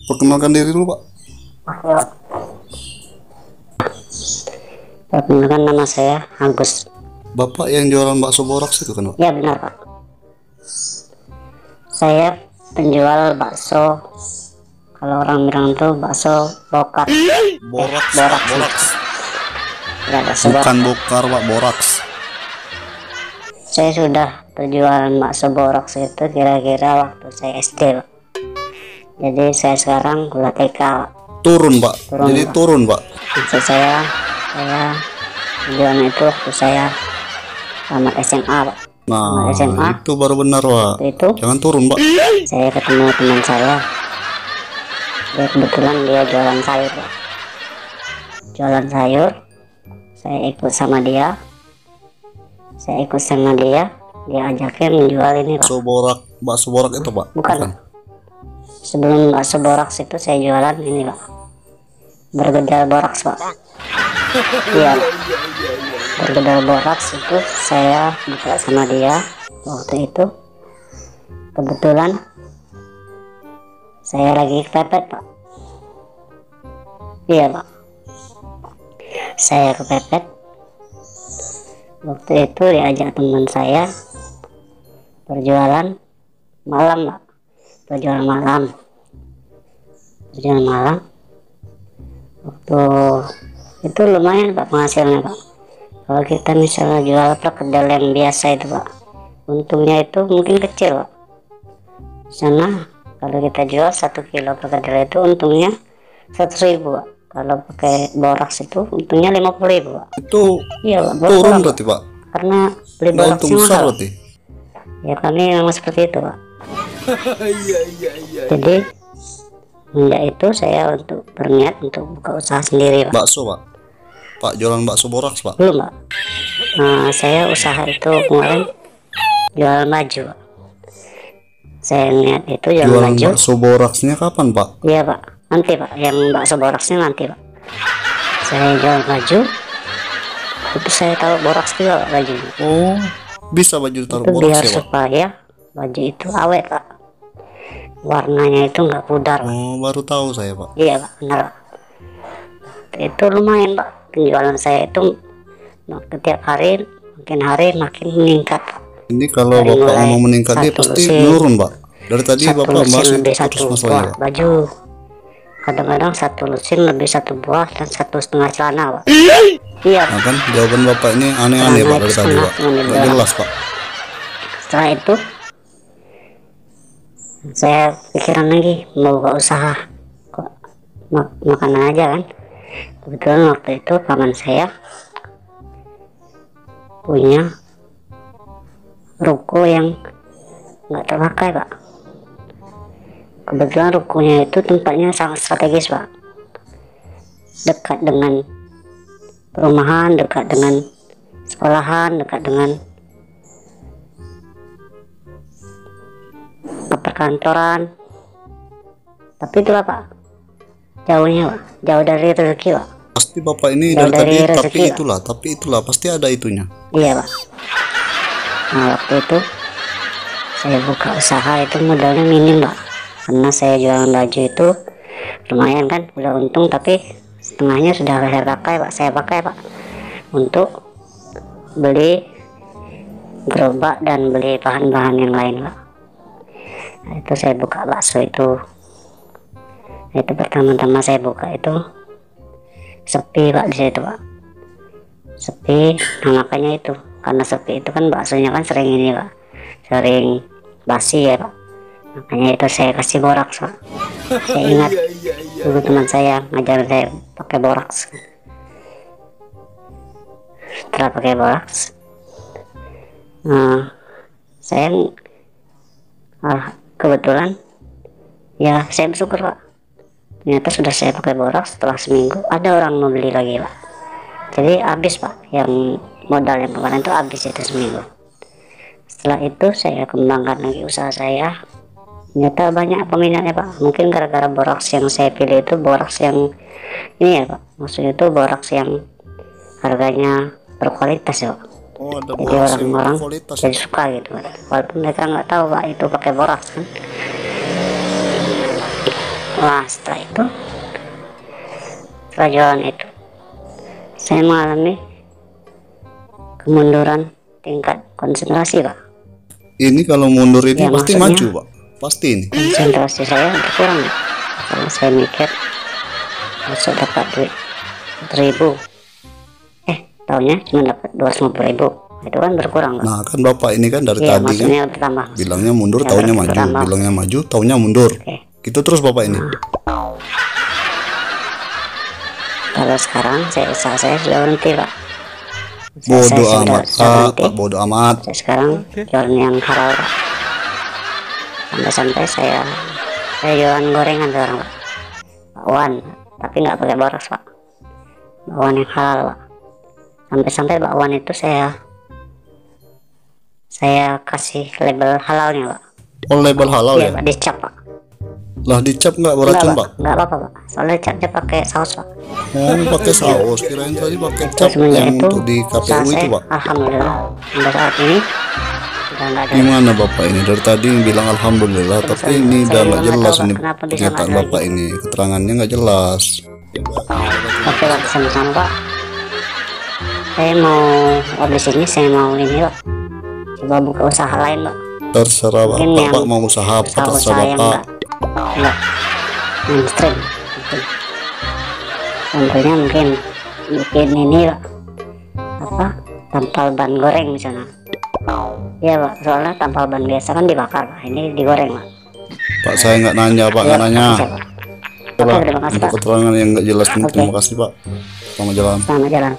Perkenalkan diri dulu, Pak. Perkenalkan, nama saya Agus. Bapak yang jualan bakso boraks itu kan, Pak? Ya, benar, Pak. Saya penjual bakso. Kalau orang bilang tuh bakso bokar. Boraks, boraks. boraks. Ya, bakso Bukan boraks. bokar, Pak, boraks. Saya sudah berjualan bakso boraks itu kira-kira waktu saya SD, Pak. Jadi saya sekarang udah TK, Pak. Turun, Pak. Turun, Jadi Pak. turun, Pak. Maksud saya berjualan itu waktu saya tamat SMA, Pak. Nah, SMA. itu baru benar, Pak. Itu Jangan turun, Pak. saya ketemu teman saya. Dia kebetulan dia jualan sayur, Pak. Jualan sayur. Saya ikut sama dia. Dia ajakin menjual ini, Pak. Bakso borak itu, Pak? Bukan. Sebelum bakso boraks itu saya jualan ini, Pak. Bergedel boraks, Pak. Iya, Pak. Bergedel boraks itu saya buka sama dia waktu itu. Kebetulan saya lagi kepepet, Pak. Iya, Pak. Saya kepepet. Waktu itu diajak teman saya berjualan malam, Pak. Berjualan malam. Waktu itu lumayan, Pak, penghasilnya, Pak. Kalau kita misalnya jual perkedel yang biasa itu, Pak, untungnya itu mungkin kecil, Pak. Sana kalau kita jual 1 kilo perkedel itu untungnya 100.000, Pak. Kalau pakai boraks itu untungnya 50.000, Pak. Itu Iya, Pak. turun berarti, Pak. Karena beli Nggak untung boraksnya besar mahal. berarti. Ya, kami memang seperti itu, Pak. Jadi ya itu saya untuk berniat untuk buka usaha sendiri, Pak. Bakso, Pak. Pak, jualan bakso boraks, Pak. Belum, Pak. Saya usaha itu kemarin jualan baju, Pak. Saya niat itu jualan Jualan baju. bakso boraksnya kapan, Pak? Iya, Pak. Nanti, Pak. Yang bakso boraksnya nanti, Pak. Saya jual baju. Itu saya taruh boraks juga, Pak, bajunya. Oh, bisa baju taruh Itu boraks biar ya, Pak? supaya baju itu awet, Pak. Warnanya itu nggak pudar, Pak. Oh, baru tahu saya, Pak. Iya, Pak, benar, Pak. Itu lumayan, Pak. Penjualan saya itu setiap hari makin hari makin meningkat, Pak. Ini kalau Dari Bapak mulai mau meningkat dia satu pasti lusin, menurun, Pak. Dari tadi satu Bapak lusin bahas lebih terus satu masalahnya, buah Pak. baju. Kadang-kadang 1 lusin lebih 1 buah dan 1,5 celana, Pak. Iya, Nah kan jawaban Bapak ini aneh-aneh, Celana Pak, dari itu tadi, Pak. setengah, Nggak jelas, Pak. setelah itu saya pikiran lagi mau buka usaha kok makanan aja kan. Kebetulan waktu itu paman saya punya ruko yang nggak terpakai, Pak. Kebetulan rukonya itu tempatnya sangat strategis, Pak. Dekat dengan perumahan, dekat dengan sekolahan, dekat dengan perkantoran. Tapi itulah, Pak, jauhnya, Pak. Jauh dari rezeki, Pak. Pasti Bapak ini Jauh dari tadi dari rezeki, Pak. tapi itulah pasti ada itunya. Iya, Pak. Nah, waktu itu saya buka usaha itu modalnya minim, Pak. Karena saya jualan baju itu lumayan kan, udah untung, tapi setengahnya sudah saya pakai, Pak, untuk beli gerobak dan beli bahan-bahan yang lain, Pak. Nah, itu saya buka bakso itu. Itu pertama-tama saya buka itu sepi, Pak, di situ, Pak. Sepi. Nah, makanya itu, karena sepi itu kan baksonya kan sering ini, Pak, sering basi ya, Pak. Makanya itu saya kasih boraks, Pak. Saya ingat dulu teman saya ngajar saya pakai boraks. Setelah pakai boraks, saya kebetulan ya saya bersyukur, Pak. Ternyata sudah saya pakai boraks, setelah seminggu ada orang mau beli lagi, Pak. Jadi habis, Pak, yang modal yang kemarin itu habis itu seminggu. Setelah itu saya kembangkan lagi usaha saya. Ternyata banyak peminatnya, Pak. Mungkin gara-gara boraks yang saya pilih itu boraks yang ini ya, Pak. Maksudnya itu boraks yang harganya berkualitas ya Pak. Oh, ada Jadi boras yang orang-orang berkualitas. jadi suka gitu Pak. Walaupun mereka nggak tahu Pak itu pakai boras kan. Wah, setelah itu, setelah jualan itu, saya mengalami kemunduran tingkat konsentrasi Pak. Ini kalau mundur ini Ya, pasti maksudnya- maju, Pak. Pasti ini. Konsentrasi saya berkurang Pak. Karena saya mikir besok dapat duit 1.000, tahunnya cuma dapat 250.000, itu kan berkurang Pak. Nah, kan Bapak ini kan dari Iya, tadi kan maksudnya bertambah. bilangnya mundur, Ya, taunya maju. bertambah. Bilangnya maju, taunya mundur. Oke. Gitu terus Bapak ini. Kalau sekarang usaha saya sudah berhenti Pak. Usaha Bodoh saya sudah amat, berhenti. Pak. Bodoh amat. Saya sekarang jualan yang halal Pak. Sampai-sampai saya jualan gorengan sekarang Pak. Bakwan, tapi nggak pakai boros Pak. Bakwan yang halal Pak. Sampai-sampai bakwan itu saya kasih label halalnya Pak. Oh, label halal Iya ya? Pak, dicap Pak. Lah dicap nggak beracun, Pak? Nggak apa-apa Pak. Soalnya capnya pakai saus Pak. Oh, pakai saus. Kirain tadi pakai Terus cap semenjak yang itu untuk di usaha KPU itu, saya, Pak. alhamdulillah sampai saat ini udah nggak ada. Gimana Bapak ini? Dari tadi bilang alhamdulillah, tapi ini saya udah nggak nggak jelas tahu, Pak, ini kenapa bisa pernyataan nggak ada Bapak ini. Keterangannya nggak jelas. Oke Pak, sama-sama Pak. Saya mau habis ini saya mau ini Pak, coba buka usaha lain Pak. Terserah Mungkin Bapak, yang Pak mau usaha apa terserah Usaha-usaha yang Bapak. nggak mainstream gitu. Contohnya mungkin bikin ini Pak, apa, tampal ban goreng misalnya. Iya Pak, soalnya tampal ban biasa kan dibakar Pak, ini digoreng Pak. Pak saya nggak nanya, Pak Iya, nggak nanya. bisa, Pak. Oke, Pak, terima kasih untuk Pak. keterangan yang nggak jelas ini Oke. terima kasih Pak. Selamat jalan. Selamat jalan.